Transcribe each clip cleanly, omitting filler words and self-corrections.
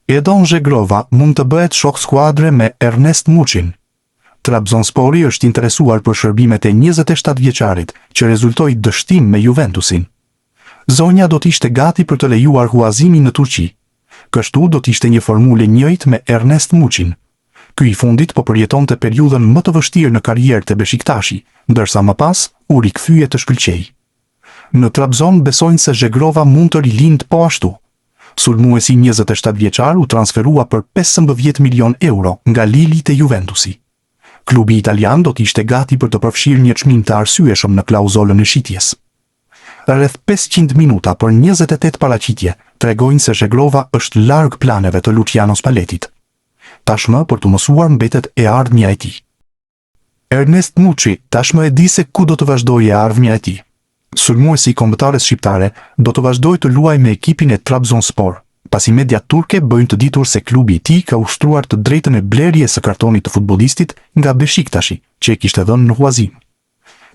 Edon Zhegrova mund të bëhet shok skuadre me Ernest Muçin. Trabzonspori është interesuar për shërbimet e 27 vjeçarit, që rezultoi dështim me Juventusin. Zonja do t'ishte gati për të lejuar huazimin në Turqi. Kështu do t'ishte një formule njëjtë me Ernest Muçin. Ky i fundit po përjetonte periudhën më të vështirë në karrierë të Beshiktashi, ndërsa më pas u rikthye të shkëlqej. Në Trabzon besojnë se Zhegrova mund të rilind po ashtu. Sulmuesi 27 vjeçar u transferua për 15 milion euro nga Lili te Juventusi. Klubi italian do t'ishte gati për të përfshirë një çmim të arsyeshëm në klauzolën e shitjes. Rreth 500 minuta për 28 paraqitje tregojnë se Zhegrova është larg planeve të Luciano Spallettit. Tashmë për të mësuar mbetet e ardhmja e tij. Ernest Muçi tashmë e di se ku do të vazhdojë e ardhmja e tij. Sulmuesi i kombëtares shqiptare do të vazhdojë të luajë me ekipin e Trabzonspor, pasi mediat turke bëjnë të ditur se klubi i tij ka ushtruar të drejtën e blerjes së kartonit të futbollistit nga Beshiktashi, që e kishte dhënë në huazim.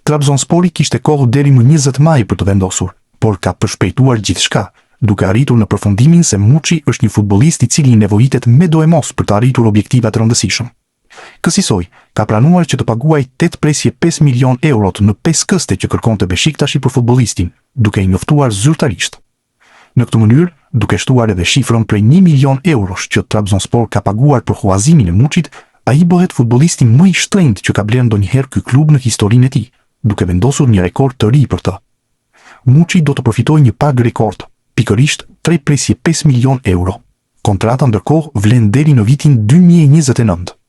Trabzonspori kishte kohë deri më 20 maj për të vendosur, por ka përshpejtuar gjithçka, duke arritur në përfundimin se Muçi është një futbollist i cili nevojitet me do e mos për të arritur objektiva të rëndësishëm. Kësaj ka planuar që të paguaj 8.5 milion eurot në 5 këste që kërkonte Beshiktashi për futbollistin, duke i njoftuar zyrtarisht. Në këtë mënyrë, duke shtuar edhe shifrën prej 1 milion eurosh që Trabzonspor ka paguar për huazimin e Muçit, ai bëhet futbollisti më i shtrenjtë që ka bler ndonjëherë ky klub në historinë e tij, duke vendosur një rekord të ri për të. Muçi do të përfitojë një pagë rekord, pikërisht 3.5 milion euro. Kontrata ndërkohë vlen deri në vitin 2029.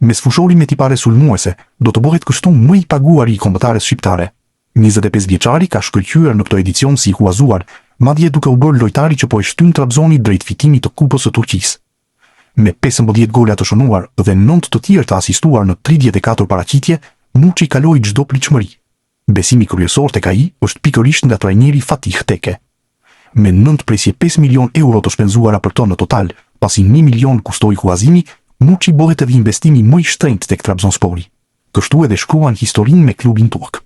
Me sfushorin e tipare sulmuese, do të bëhet kështu më i paguari i kombëtares shqiptare. 25 vjeçari ka shkëlqyer në këtë edicion si i huazuar, madje duke u bërë lojtari që po e shtyn Trabzoni drejt fitimit të Kupës së Turqisë. Me 15 gola të shënuar dhe 9 të tjerë të asistuar në 34 paraqitje, Muçi kaloi çdo pritshmëri. Besimi kryesor tek ai është pikërisht nga trajneri Fatih Teke. Me 9.5 milion euro të shpenzuara për to në total, pasi 1 milion kustoi huazimi, Muçi bëhet edhe investimi më i shtrenjtë tek Trabzonspori. Kështu edhe shkruan historinë me klubin turk.